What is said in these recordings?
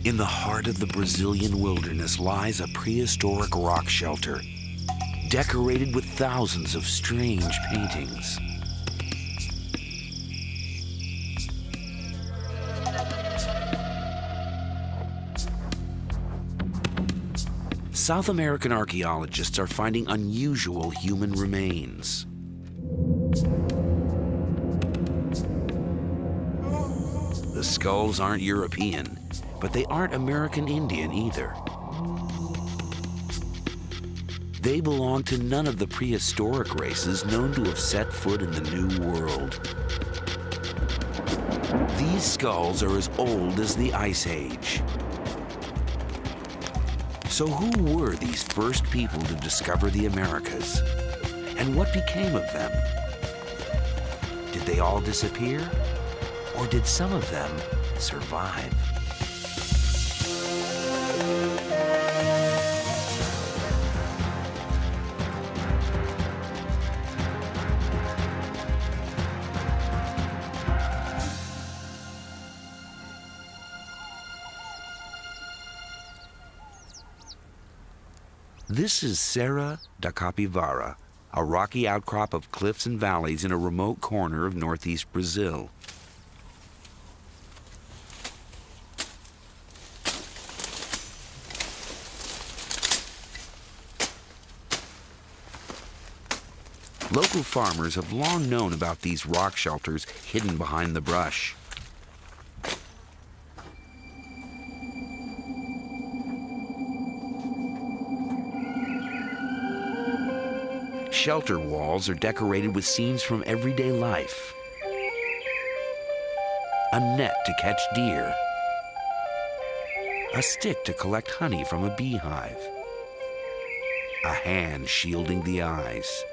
In the heart of the Brazilian wilderness lies a prehistoric rock shelter, decorated with thousands of strange paintings. South American archaeologists are finding unusual human remains. The skulls aren't European, but they aren't American Indian either. They belong to none of the prehistoric races known to have set foot in the New World. These skulls are as old as the Ice Age. So who were these first people to discover the Americas? And what became of them? Did they all disappear? Or did some of them survive? This is Serra da Capivara, a rocky outcrop of cliffs and valleys in a remote corner of northeast Brazil. Local farmers have long known about these rock shelters hidden behind the brush. Shelter walls are decorated with scenes from everyday life. A net to catch deer. A stick to collect honey from a beehive. A hand shielding the eyes.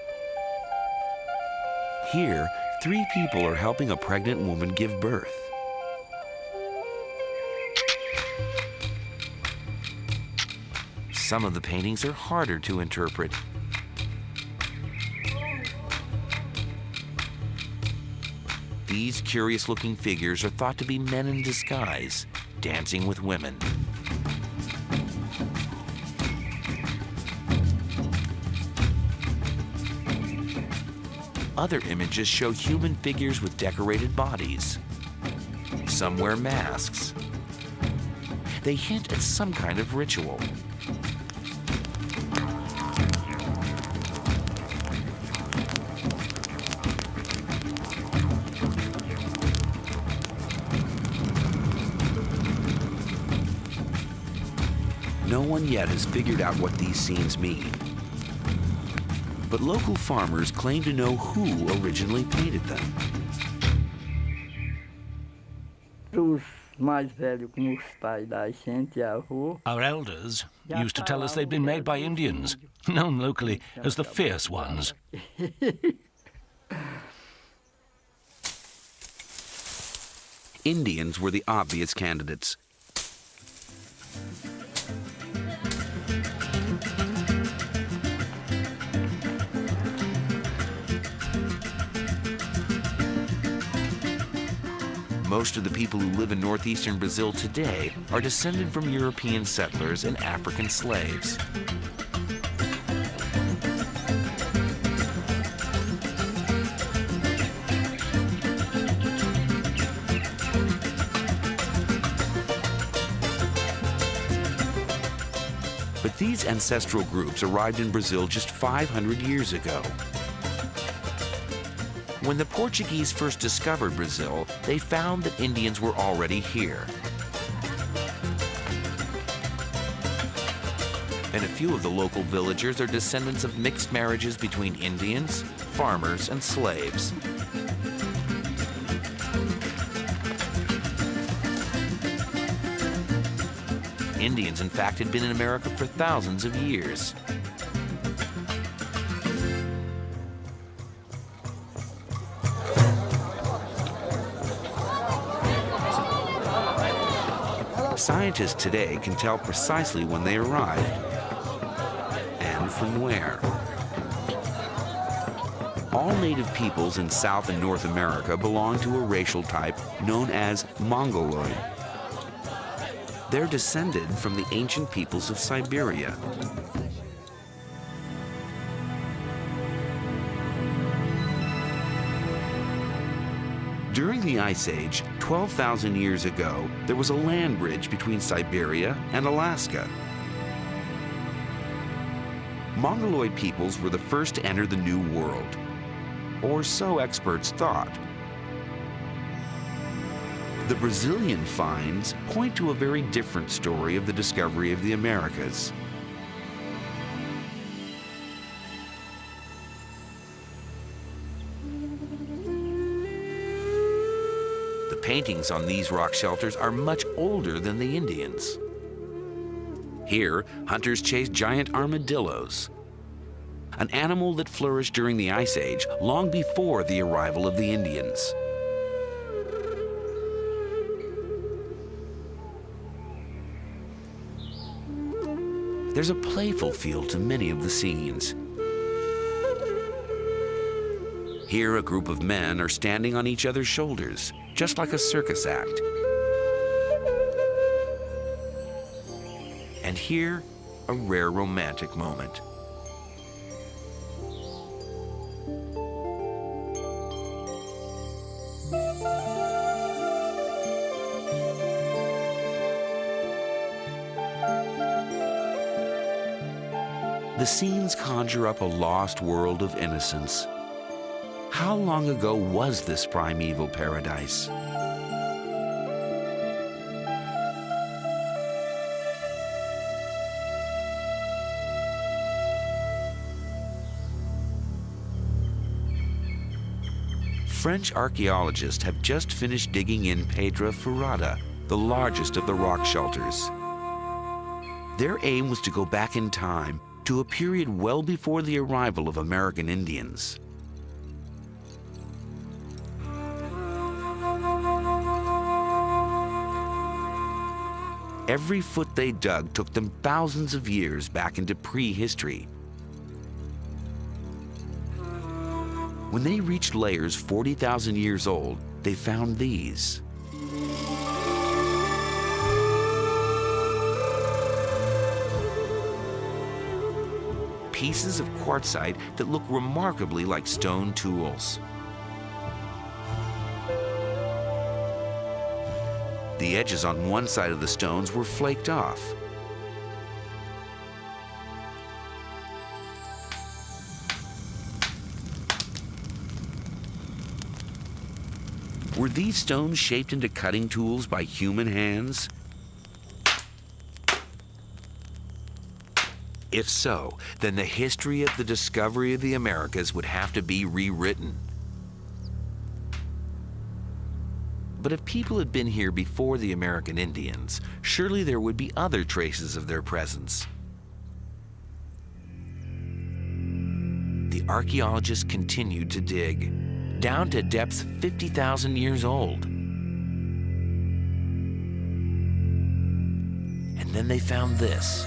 Here, 3 people are helping a pregnant woman give birth. Some of the paintings are harder to interpret. These curious-looking figures are thought to be men in disguise, dancing with women. Other images show human figures with decorated bodies. Some wear masks. They hint at some kind of ritual. No one yet has figured out what these scenes mean. But local farmers claim to know who originally painted them. Our elders used to tell us they'd been made by Indians, known locally as the Fierce Ones. Indians were the obvious candidates. Most of the people who live in northeastern Brazil today are descended from European settlers and African slaves. But these ancestral groups arrived in Brazil just 500 years ago. When the Portuguese first discovered Brazil, they found that Indians were already here. And a few of the local villagers are descendants of mixed marriages between Indians, farmers, and slaves. Indians, in fact, had been in America for thousands of years. Scientists today can tell precisely when they arrived and from where. All native peoples in South and North America belong to a racial type known as Mongoloid. They're descended from the ancient peoples of Siberia. During the Ice Age, 12,000 years ago, there was a land bridge between Siberia and Alaska. Mongoloid peoples were the first to enter the New World, or so experts thought. The Brazilian finds point to a very different story of the discovery of the Americas. The paintings on these rock shelters are much older than the Indians. Here, hunters chased giant armadillos, an animal that flourished during the Ice Age long before the arrival of the Indians. There's a playful feel to many of the scenes. Here, a group of men are standing on each other's shoulders, just like a circus act. And here, a rare romantic moment. The scenes conjure up a lost world of innocence. How long ago was this primeval paradise? French archaeologists have just finished digging in Pedra Furada, the largest of the rock shelters. Their aim was to go back in time to a period well before the arrival of American Indians. Every foot they dug took them thousands of years back into prehistory. When they reached layers 40,000 years old, they found these. Pieces of quartzite that look remarkably like stone tools. The edges on one side of the stones were flaked off. Were these stones shaped into cutting tools by human hands? If so, then the history of the discovery of the Americas would have to be rewritten. But if people had been here before the American Indians, surely there would be other traces of their presence. The archaeologists continued to dig, down to depths 50,000 years old. And then they found this.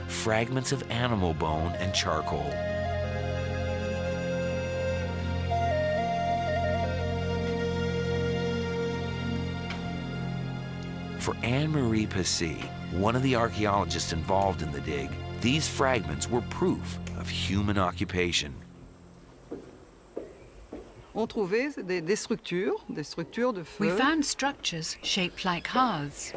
Fragments of animal bone and charcoal. For Anne-Marie Passy, one of the archaeologists involved in the dig, these fragments were proof of human occupation. We found structures shaped like hearths.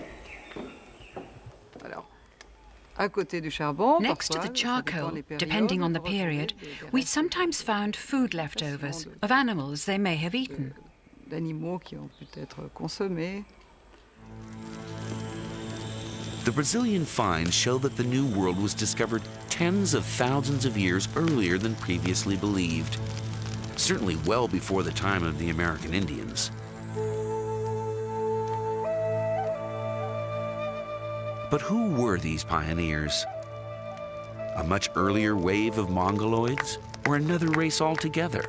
Next to the charcoal, depending on the period, we sometimes found food leftovers of animals they may have eaten. The Brazilian finds show that the New World was discovered tens of thousands of years earlier than previously believed, certainly well before the time of the American Indians. But who were these pioneers? A much earlier wave of Mongoloids, or another race altogether?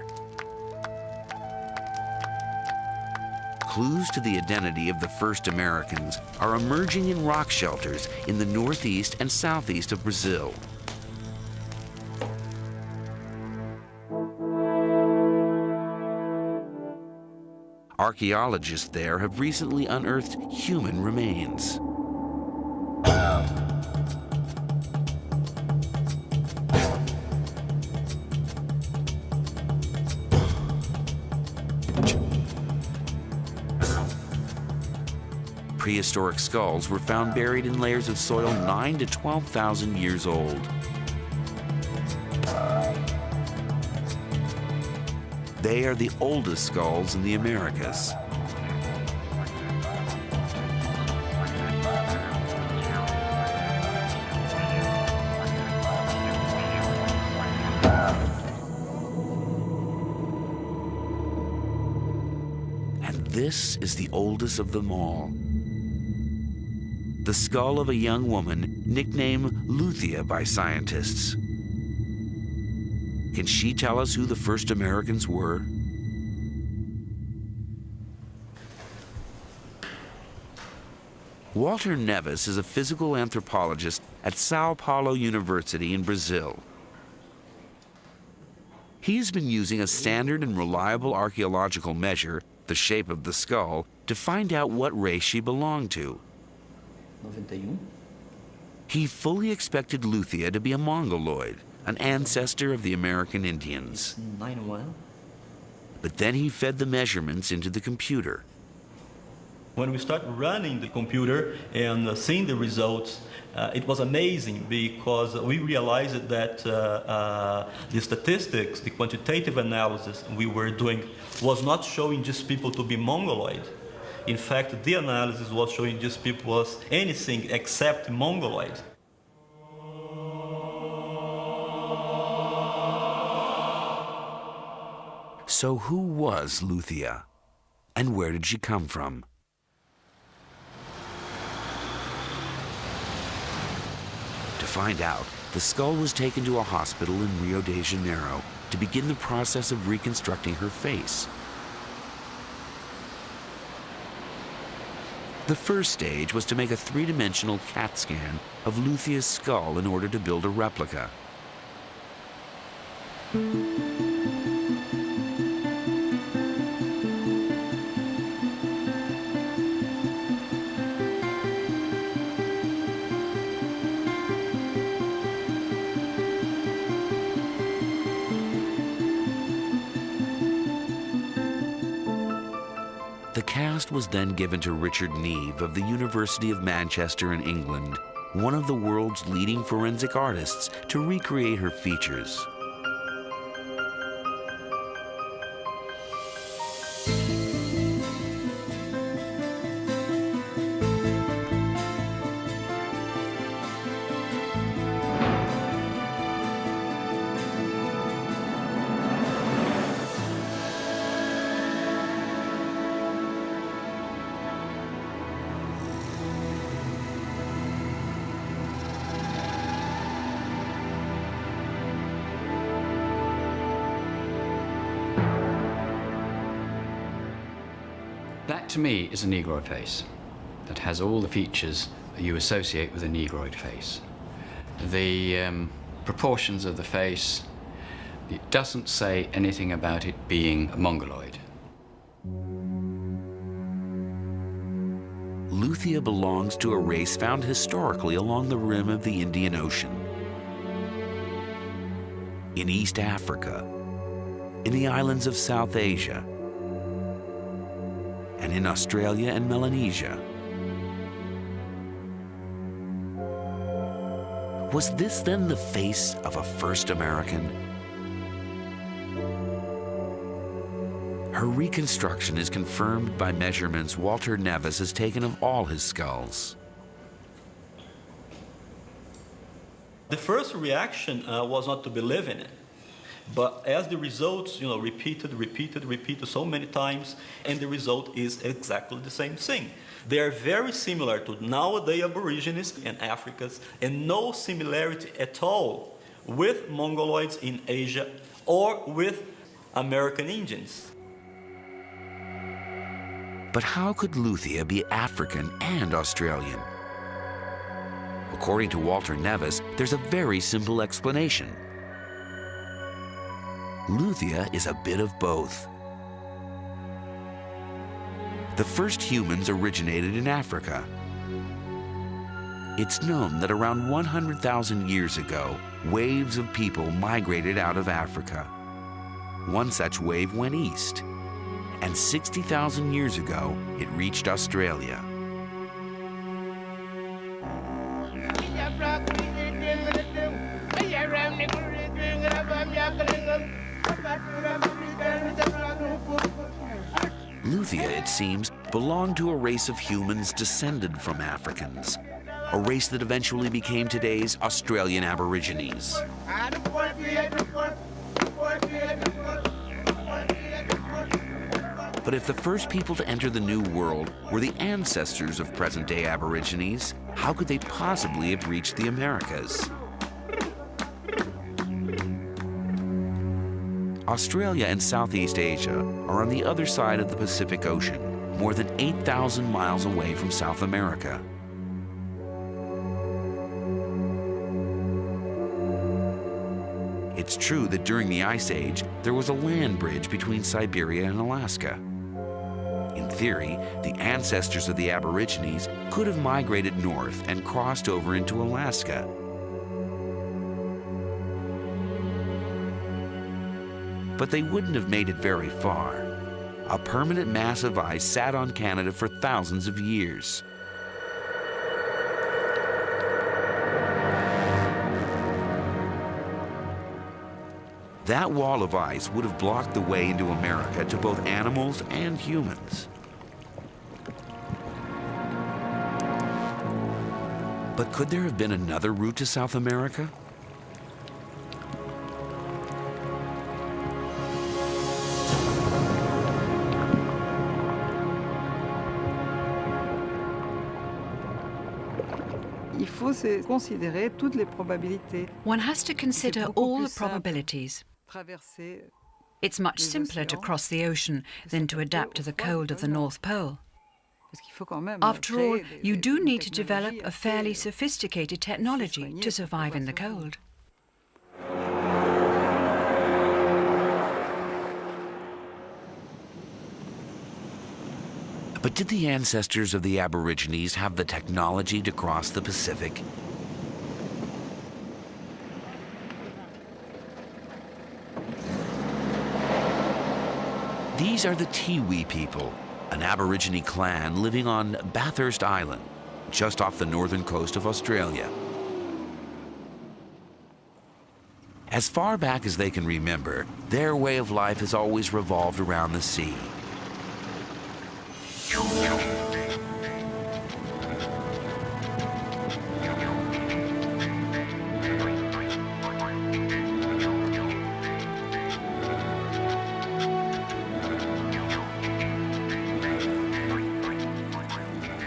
Clues to the identity of the first Americans are emerging in rock shelters in the northeast and southeast of Brazil. Archaeologists there have recently unearthed human remains. Prehistoric skulls were found buried in layers of soil 9,000 to 12,000 years old. They are the oldest skulls in the Americas. And this is the oldest of them all. The skull of a young woman nicknamed Luthia by scientists. Can she tell us who the first Americans were? Walter Neves is a physical anthropologist at Sao Paulo University in Brazil. He has been using a standard and reliable archaeological measure, the shape of the skull, to find out what race she belonged to. 91. He fully expected Luthia to be a Mongoloid, an ancestor of the American Indians. 91. But then he fed the measurements into the computer. When we start running the computer and seeing the results, it was amazing because we realized that the statistics, the quantitative analysis we were doing was not showing just people to be Mongoloid. In fact, the analysis was showing just people was anything except Mongoloid. So who was Luthia? And where did she come from? To find out, the skull was taken to a hospital in Rio de Janeiro to begin the process of reconstructing her face. The first stage was to make a three-dimensional CAT scan of Luthia's skull in order to build a replica. The cast was then given to Richard Neve of the University of Manchester in England, one of the world's leading forensic artists, to recreate her features. That, to me, is a Negroid face that has all the features that you associate with a Negroid face. The proportions of the face, it doesn't say anything about it being a Mongoloid. Luthia belongs to a race found historically along the rim of the Indian Ocean, in East Africa, in the islands of South Asia, and in Australia and Melanesia. Was this then the face of a first American? Her reconstruction is confirmed by measurements Walter Neves has taken of all his skulls. The first reaction was not to believe in it. But as the results, repeated so many times, and the result is exactly the same thing. They are very similar to nowadays Aborigines and Africans, and no similarity at all with Mongoloids in Asia or with American Indians. But how could Luthia be African and Australian? According to Walter Nevis, there's a very simple explanation. Luthia is a bit of both. The first humans originated in Africa. It's known that around 100,000 years ago, waves of people migrated out of Africa. One such wave went east, and 60,000 years ago, it reached Australia. Luthia, it seems, belonged to a race of humans descended from Africans, a race that eventually became today's Australian Aborigines. But if the first people to enter the New World were the ancestors of present-day Aborigines, how could they possibly have reached the Americas? Australia and Southeast Asia are on the other side of the Pacific Ocean, more than 8,000 miles away from South America. It's true that during the Ice Age, there was a land bridge between Siberia and Alaska. In theory, the ancestors of the Aborigines could have migrated north and crossed over into Alaska. But they wouldn't have made it very far. A permanent mass of ice sat on Canada for thousands of years. That wall of ice would have blocked the way into America to both animals and humans. But could there have been another route to South America? One has to consider all the probabilities. It's much simpler to cross the ocean than to adapt to the cold of the North Pole. After all, you do need to develop a fairly sophisticated technology to survive in the cold. But did the ancestors of the Aborigines have the technology to cross the Pacific? These are the Tiwi people, an Aborigine clan living on Bathurst Island, just off the northern coast of Australia. As far back as they can remember, their way of life has always revolved around the sea.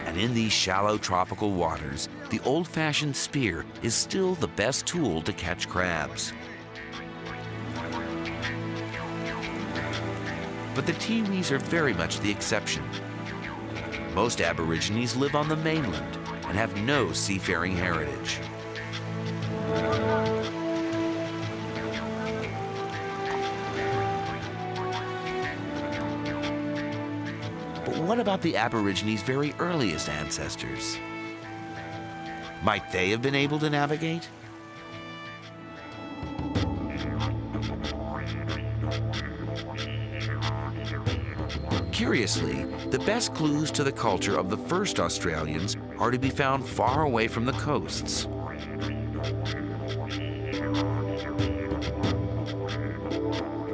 And in these shallow tropical waters, the old-fashioned spear is still the best tool to catch crabs. But the Tiwis are very much the exception. Most Aborigines live on the mainland and have no seafaring heritage. But what about the Aborigines' very earliest ancestors? Might they have been able to navigate? Curiously, the best clues to the culture of the first Australians are to be found far away from the coasts.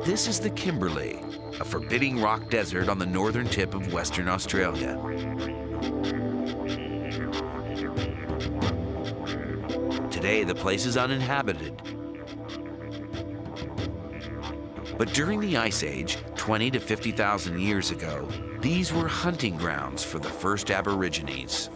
This is the Kimberley, a forbidding rock desert on the northern tip of Western Australia. Today, the place is uninhabited. But during the Ice Age, 20 to 50,000 years ago, these were hunting grounds for the first Aborigines.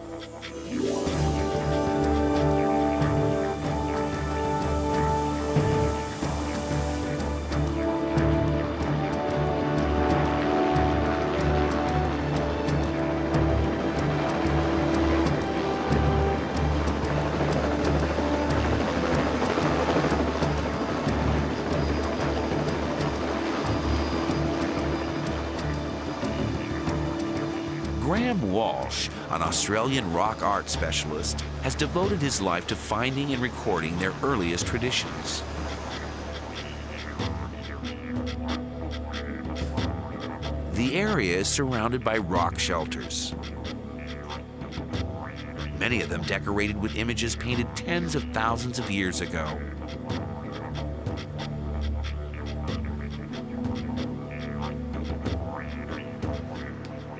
Graham Walsh, an Australian rock art specialist, has devoted his life to finding and recording their earliest traditions. The area is surrounded by rock shelters, many of them decorated with images painted tens of thousands of years ago.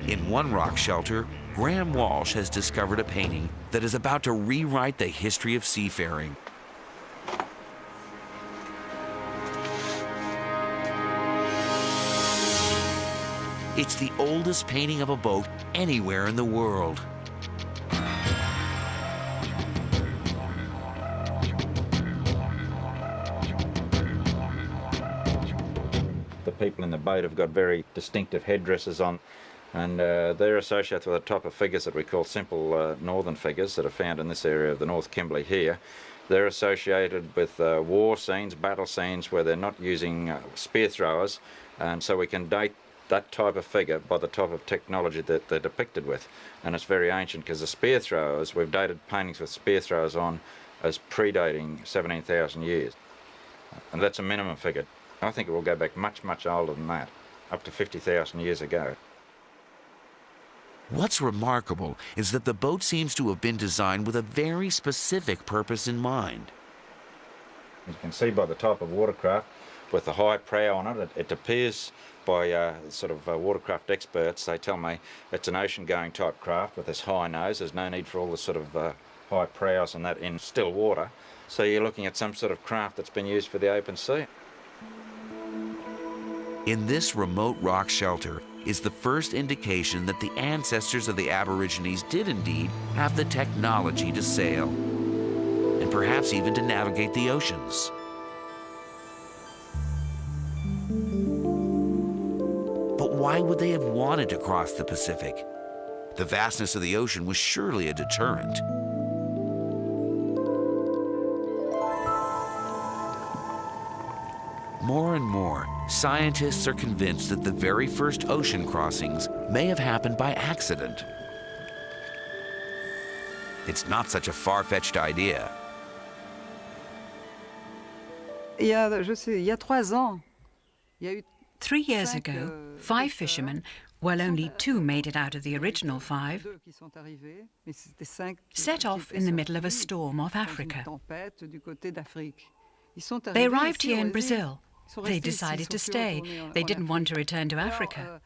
In one rock shelter, Graham Walsh has discovered a painting that is about to rewrite the history of seafaring. It's the oldest painting of a boat anywhere in the world. The people in the boat have got very distinctive headdresses on, and they're associated with a type of figures that we call simple northern figures that are found in this area of the North Kimberley here. They're associated with war scenes, battle scenes where they're not using spear throwers, and so we can date that type of figure by the type of technology that they're depicted with. And it's very ancient because the spear throwers, we've dated paintings with spear throwers on as predating 17,000 years. And that's a minimum figure. I think it will go back much, much older than that, up to 50,000 years ago. What's remarkable is that the boat seems to have been designed with a very specific purpose in mind. You can see by the type of watercraft with the high prow on it, it appears by watercraft experts, they tell me it's an ocean-going type craft with this high nose. There's no need for all the sort of high prows and that in still water. So you're looking at some sort of craft that's been used for the open sea. In this remote rock shelter is the first indication that the ancestors of the Aborigines did indeed have the technology to sail, and perhaps even to navigate the oceans. But why would they have wanted to cross the Pacific? The vastness of the ocean was surely a deterrent. More and more, scientists are convinced that the very first ocean crossings may have happened by accident. It's not such a far-fetched idea. Il y a 3 ans, 3 years ago, 5 fishermen, well, only 2 made it out of the original 5, set off in the middle of a storm off Africa. They arrived here in Brazil. They decided to stay. They didn't want to return to Africa.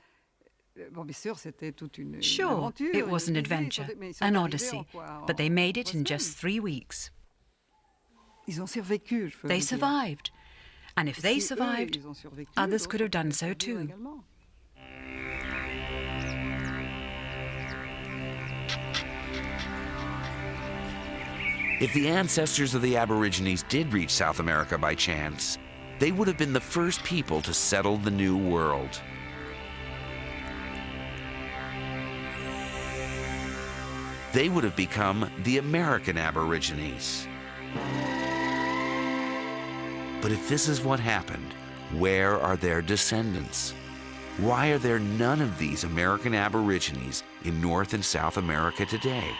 Sure, it was an adventure, an odyssey, but they made it in just 3 weeks. They survived. And if they survived, others could have done so too. If the ancestors of the Aborigines did reach South America by chance, they would have been the first people to settle the New World. They would have become the American Aborigines. But if this is what happened, where are their descendants? Why are there none of these American Aborigines in North and South America today?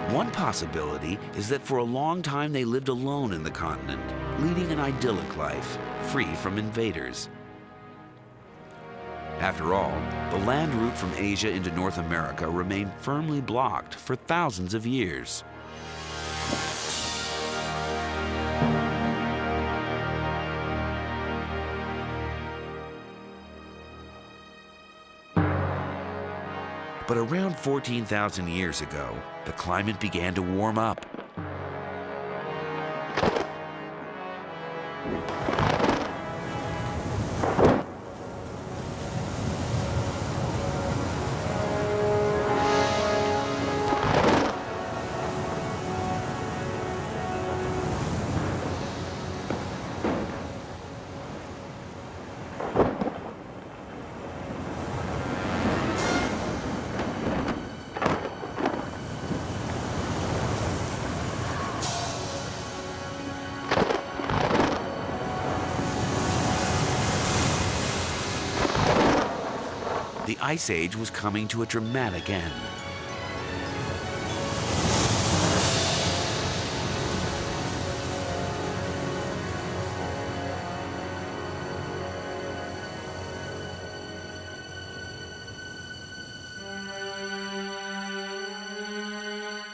One possibility is that for a long time they lived alone in the continent, leading an idyllic life, free from invaders. After all, the land route from Asia into North America remained firmly blocked for thousands of years. But around 14,000 years ago, the climate began to warm up. the Ice Age was coming to a dramatic end.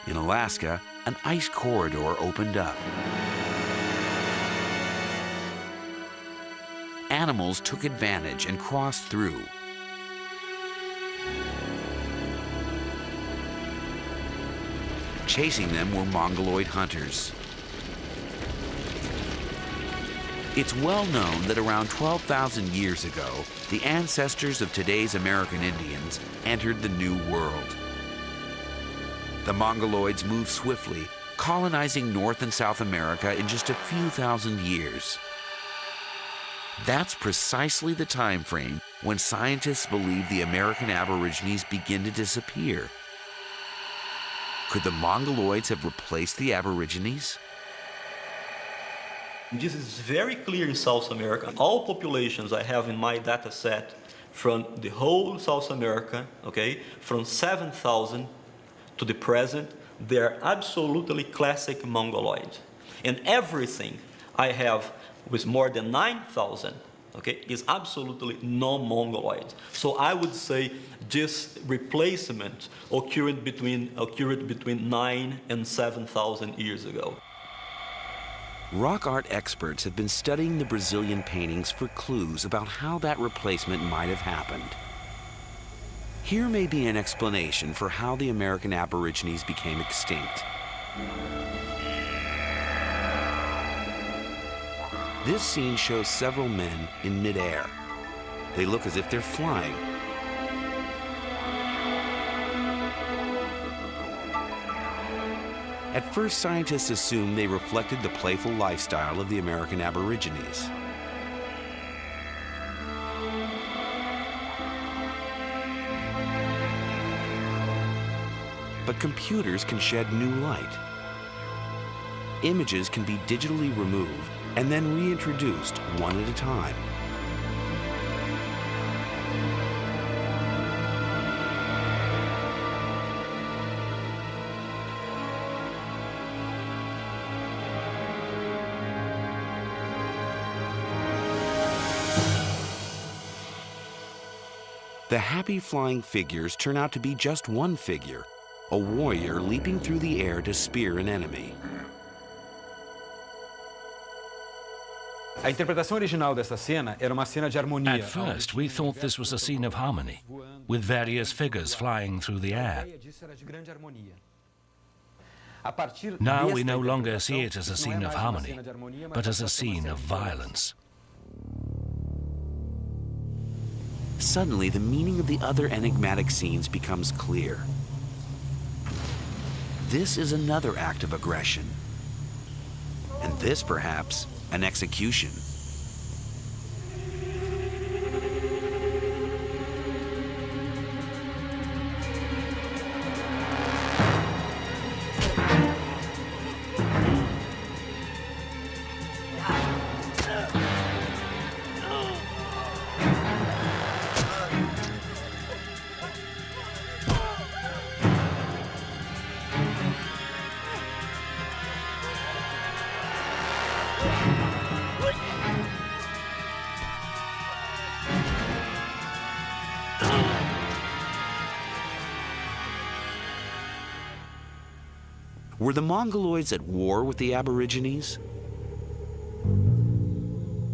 In Alaska, an ice corridor opened up. Animals took advantage and crossed through. Chasing them were Mongoloid hunters. It's well known that around 12,000 years ago, the ancestors of today's American Indians entered the New World. The Mongoloids moved swiftly, colonizing North and South America in just a few thousand years. That's precisely the time frame when scientists believe the American Aborigines begin to disappear. Could the Mongoloids have replaced the Aborigines? This is very clear in South America. All populations I have in my data set from the whole South America, okay, from 7,000 to the present, they're absolutely classic Mongoloid. And everything I have with more than 9,000, okay, is absolutely non-Mongoloid. So I would say this replacement occurred between 9 and 7,000 years ago. Rock art experts have been studying the Brazilian paintings for clues about how that replacement might have happened. Here may be an explanation for how the American Aborigines became extinct. This scene shows several men in midair. They look as if they're flying. At first, scientists assumed they reflected the playful lifestyle of the American Aborigines. But computers can shed new light. Images can be digitally removed and then reintroduced one at a time. The happy flying figures turn out to be just one figure, a warrior leaping through the air to spear an enemy. At first, we thought this was a scene of harmony, with various figures flying through the air. Now we no longer see it as a scene of harmony, but as a scene of violence. Suddenly, the meaning of the other enigmatic scenes becomes clear. This is another act of aggression. And this, perhaps, an execution. Were the Mongoloids at war with the Aborigines?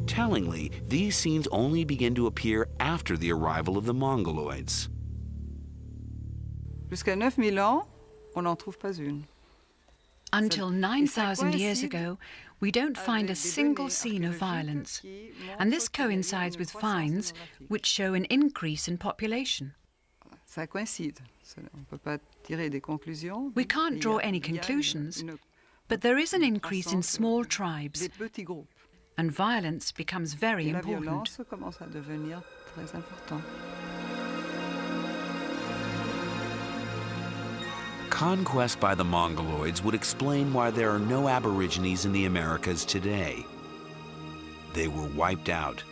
Tellingly, these scenes only begin to appear after the arrival of the Mongoloids. Jusqu'à 9000 ans, on n'en trouve pas une. Until 9,000 years ago, we don't find a single scene of violence, and this coincides with finds which show an increase in population. Ça coïncide. On peut pas tirer des conclusions. We can't draw any conclusions, but there is an increase in small tribes, and violence becomes very important. La violence commence à devenir très important. Conquest by the Mongoloids would explain why there are no Aborigines in the Americas today. They were wiped out.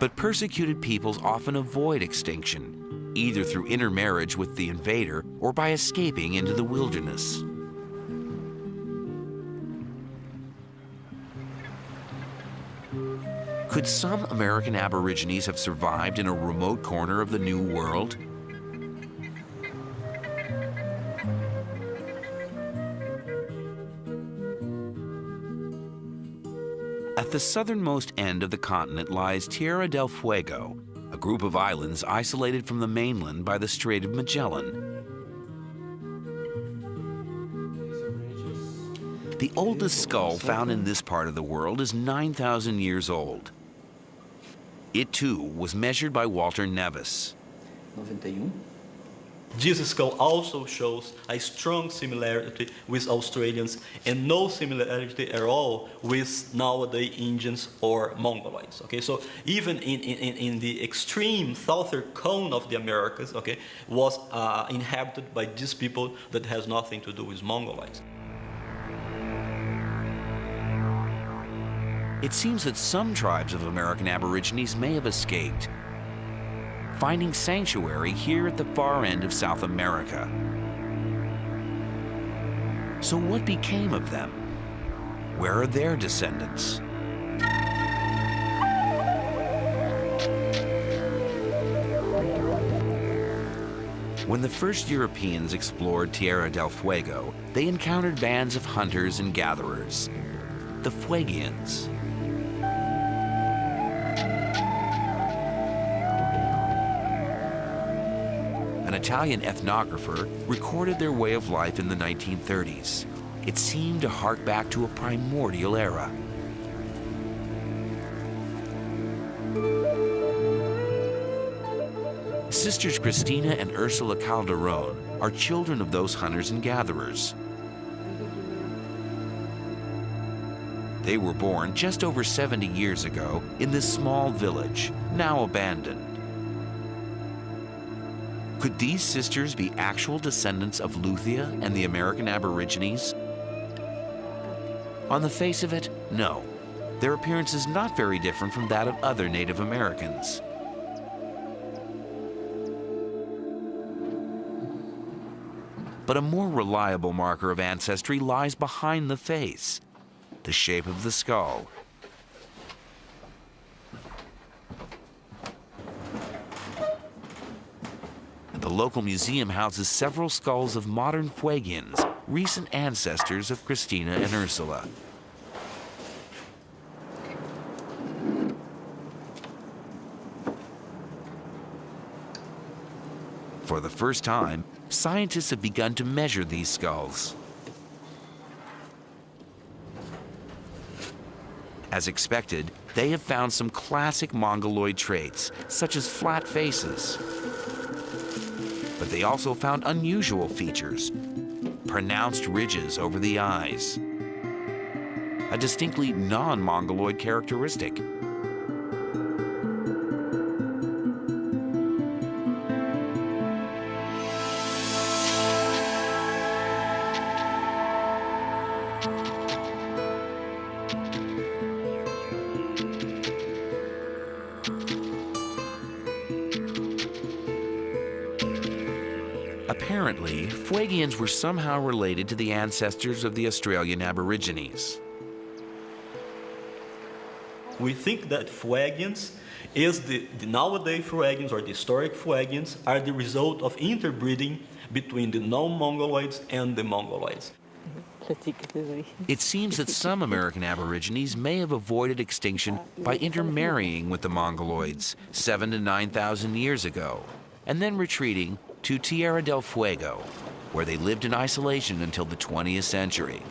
But persecuted peoples often avoid extinction, either through intermarriage with the invader or by escaping into the wilderness. Could some American Aborigines have survived in a remote corner of the New World? At the southernmost end of the continent lies Tierra del Fuego, a group of islands isolated from the mainland by the Strait of Magellan. The oldest skull found in this part of the world is 9,000 years old. It too was measured by Walter Nevis. 91. This skull also shows a strong similarity with Australians and no similarity at all with nowadays Indians or Mongoloids. Okay, so even in the extreme southern cone of the Americas, okay, was inhabited by these people that has nothing to do with Mongoloids. It seems that some tribes of American Aborigines may have escaped, finding sanctuary here at the far end of South America. So what became of them? Where are their descendants? When the first Europeans explored Tierra del Fuego, they encountered bands of hunters and gatherers, the Fuegians. An Italian ethnographer recorded their way of life in the 1930s. It seemed to hark back to a primordial era. Sisters Cristina and Ursula Calderon are children of those hunters and gatherers. They were born just over 70 years ago in this small village, now abandoned. Could these sisters be actual descendants of Luthia and the American Aborigines? On the face of it, no. Their appearance is not very different from that of other Native Americans. But a more reliable marker of ancestry lies behind the face, the shape of the skull. The local museum houses several skulls of modern Fuegians, recent ancestors of Cristina and Ursula. For the first time, scientists have begun to measure these skulls. As expected, they have found some classic Mongoloid traits, such as flat faces. But they also found unusual features, pronounced ridges over the eyes, a distinctly non-Mongoloid characteristic. Apparently, Fuegians were somehow related to the ancestors of the Australian Aborigines. We think that Fuegians is the nowadays Fuegians or the historic Fuegians are the result of interbreeding between the non-Mongoloids and the Mongoloids. It seems that some American Aborigines may have avoided extinction by intermarrying with the Mongoloids 7,000 to 9,000 years ago, and then retreating to Tierra del Fuego, where they lived in isolation until the 20th century.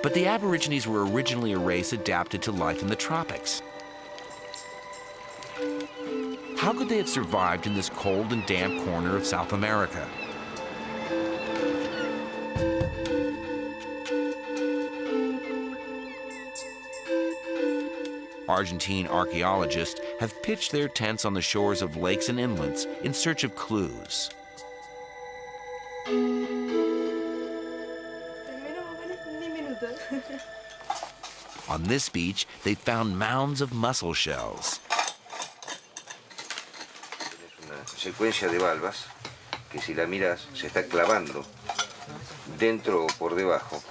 But the Aborigines were originally a race adapted to life in the tropics. How could they have survived in this cold and damp corner of South America? Argentine archaeologists have pitched their tents on the shores of lakes and inlets in search of clues. On this beach, they found mounds of mussel shells. Una secuencia de valvas que si la miras se está clavando dentro o por debajo.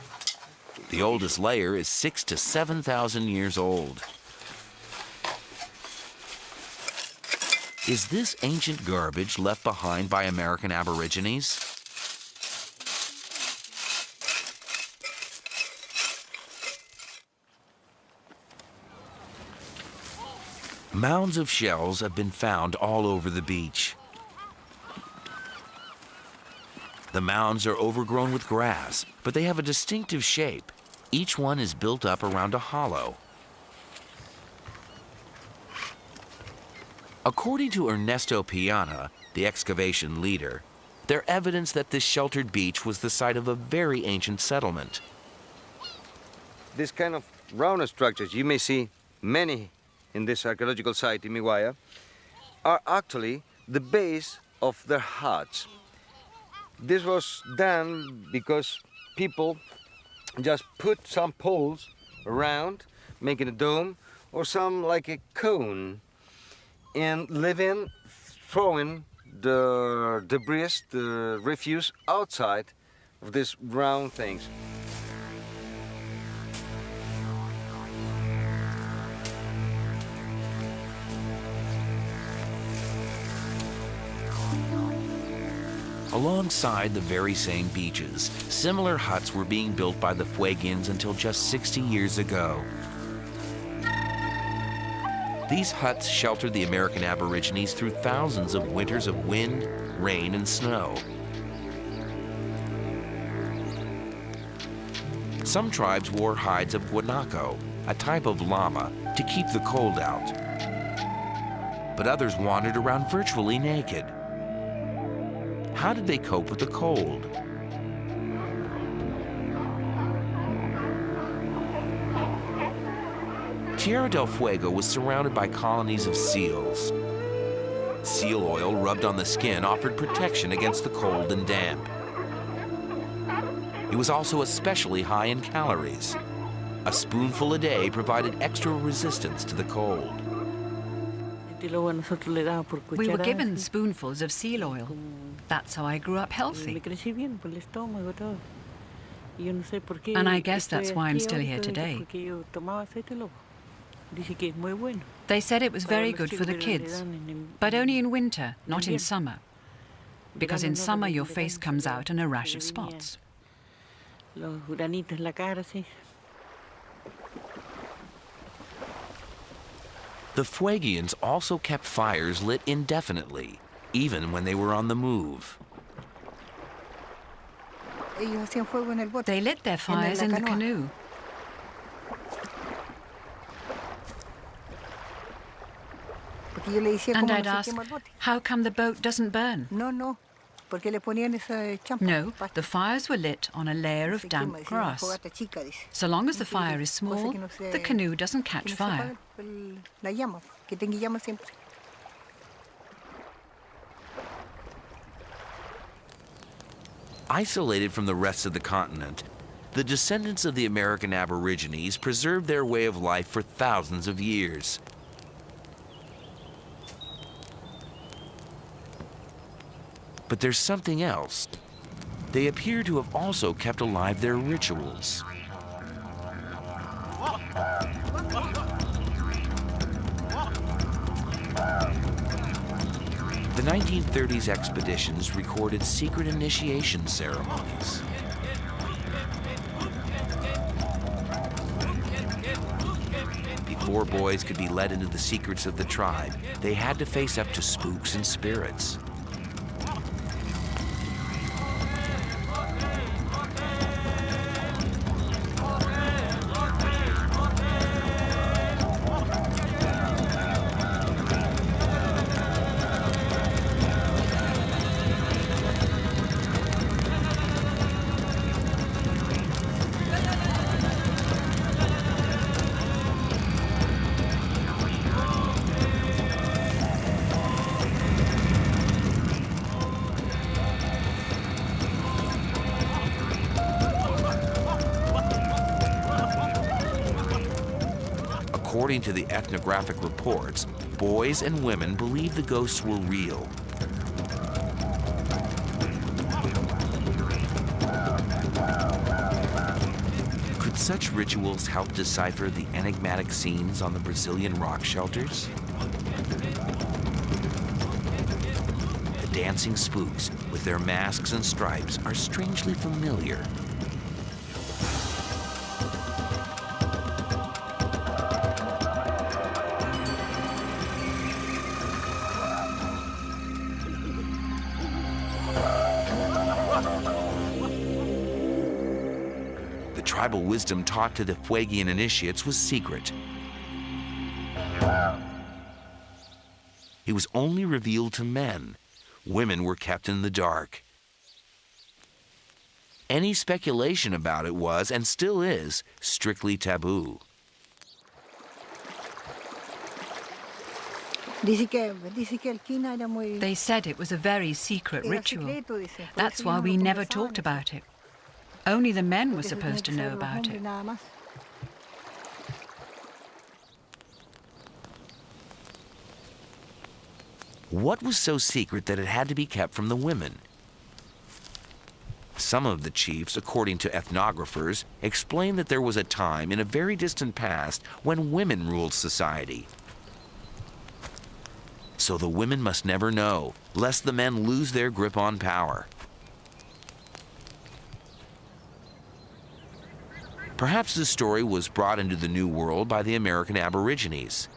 The oldest layer is 6,000 to 7,000 years old. Is this ancient garbage left behind by American Aborigines? Mounds of shells have been found all over the beach. The mounds are overgrown with grass, but they have a distinctive shape. Each one is built up around a hollow. According to Ernesto Piana, the excavation leader, they're evidence that this sheltered beach was the site of a very ancient settlement. This kind of round structures, you may see many in this archaeological site in Miwaya, are actually the base of their huts. This was done because people just put some poles around, making a dome, or some like a cone, and living, throwing the debris, the refuse outside of these round things. Alongside the very same beaches, similar huts were being built by the Fuegians until just 60 years ago. These huts sheltered the American Aborigines through thousands of winters of wind, rain, and snow. Some tribes wore hides of guanaco, a type of llama, to keep the cold out. But others wandered around virtually naked. How did they cope with the cold? Tierra del Fuego was surrounded by colonies of seals. Seal oil rubbed on the skin offered protection against the cold and damp. It was also especially high in calories. A spoonful a day provided extra resistance to the cold. We were given spoonfuls of seal oil. That's how I grew up healthy. And I guess that's why I'm still here today. They said it was very good for the kids, but only in winter, not in summer. Because in summer your face comes out in a rash of spots. The Fuegians also kept fires lit indefinitely, even when they were on the move. They lit their fires in the canoe. And I'd ask, how come the boat doesn't burn? No, the fires were lit on a layer of damp grass. So long as the fire is small, the canoe doesn't catch fire. Isolated from the rest of the continent, the descendants of the American Aborigines preserved their way of life for thousands of years. But there's something else. They appear to have also kept alive their rituals. The 1930s expeditions recorded secret initiation ceremonies. Before boys could be led into the secrets of the tribe, they had to face up to spooks and spirits. According to the ethnographic reports, boys and women believed the ghosts were real. Could such rituals help decipher the enigmatic scenes on the Brazilian rock shelters? The dancing spooks, with their masks and stripes, are strangely familiar. Tribal wisdom taught to the Fuegian initiates was secret. It was only revealed to men. Women were kept in the dark. Any speculation about it was, and still is, strictly taboo. They said it was a very secret ritual. That's why we never talked about it. Only the men were supposed to know about it. What was so secret that it had to be kept from the women? Some of the chiefs, according to ethnographers, explain that there was a time in a very distant past when women ruled society. So the women must never know, lest the men lose their grip on power. Perhaps this story was brought into the New World by the American Aborigines,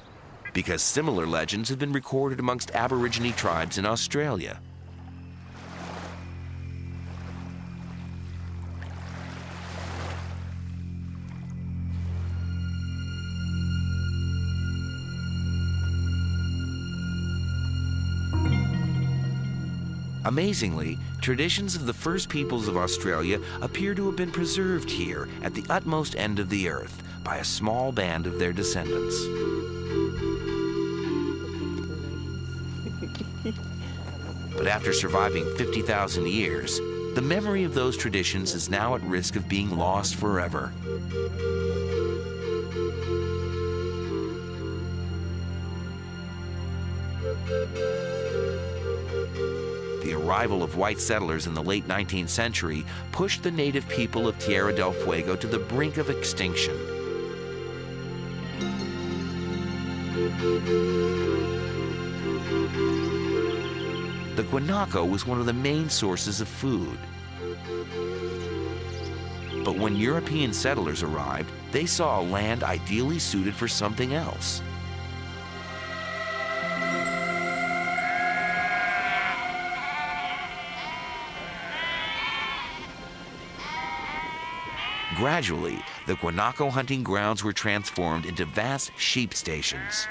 because similar legends have been recorded amongst Aborigine tribes in Australia. Amazingly, traditions of the first peoples of Australia appear to have been preserved here at the utmost end of the earth by a small band of their descendants. But after surviving 50,000 years, the memory of those traditions is now at risk of being lost forever. The arrival of white settlers in the late 19th century pushed the native people of Tierra del Fuego to the brink of extinction. The guanaco was one of the main sources of food. But when European settlers arrived, they saw a land ideally suited for something else. Gradually, the guanaco hunting grounds were transformed into vast sheep stations.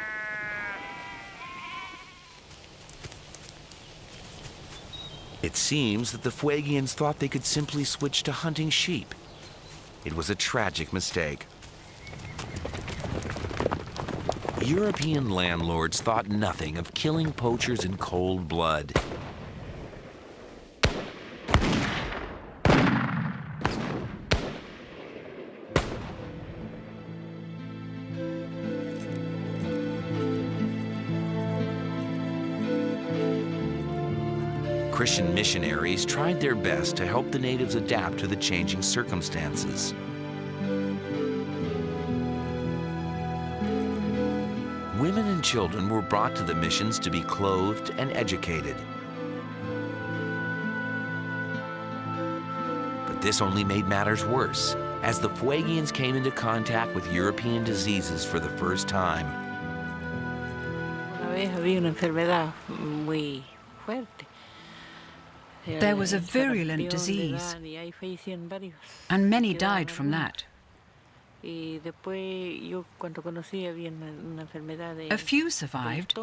It seems that the Fuegians thought they could simply switch to hunting sheep. It was a tragic mistake. European landlords thought nothing of killing poachers in cold blood. Christian missionaries tried their best to help the natives adapt to the changing circumstances. Women and children were brought to the missions to be clothed and educated. But this only made matters worse, as the Fuegians came into contact with European diseases for the first time. There was a virulent disease, and many died from that. A few survived,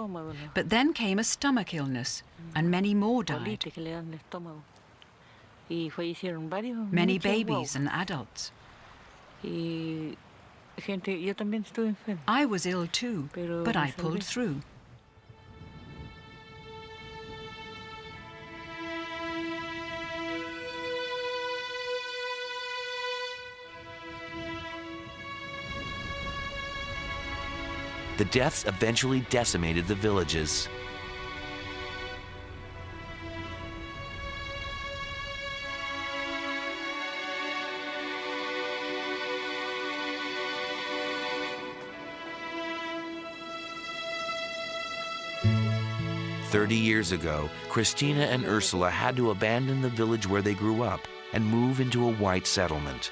but then came a stomach illness, and many more died. Many babies and adults. I was ill too, but I pulled through. The deaths eventually decimated the villages. Years ago, Christina and Ursula had to abandon the village where they grew up and move into a white settlement.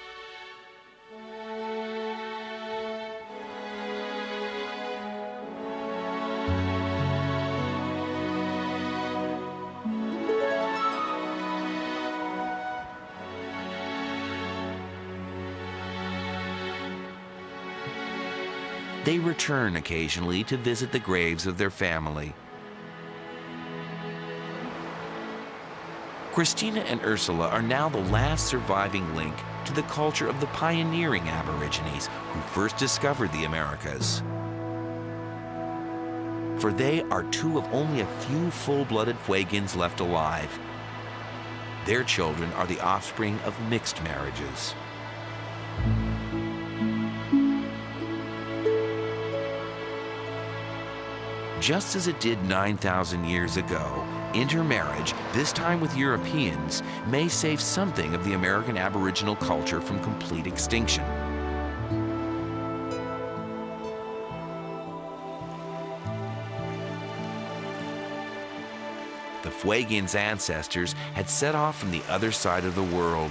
They return occasionally to visit the graves of their family. Christina and Ursula are now the last surviving link to the culture of the pioneering Aborigines who first discovered the Americas. For they are two of only a few full-blooded Fuegians left alive. Their children are the offspring of mixed marriages. Just as it did 9,000 years ago, intermarriage, this time with Europeans, may save something of the American Aboriginal culture from complete extinction. The Fuegians' ancestors had set off from the other side of the world.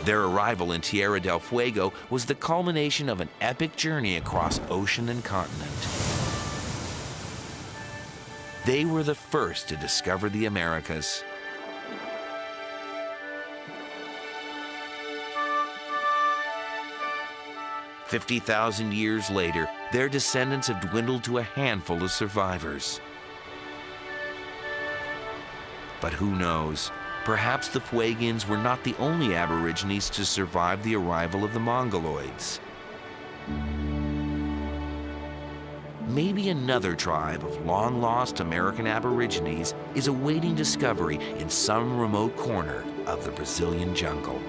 Their arrival in Tierra del Fuego was the culmination of an epic journey across ocean and continent. They were the first to discover the Americas. "50,000 years later, their descendants have dwindled to a handful of survivors. But who knows? Perhaps the Fuegians were not the only Aborigines to survive the arrival of the Mongoloids. Maybe another tribe of long-lost American Aborigines is awaiting discovery in some remote corner of the Brazilian jungle.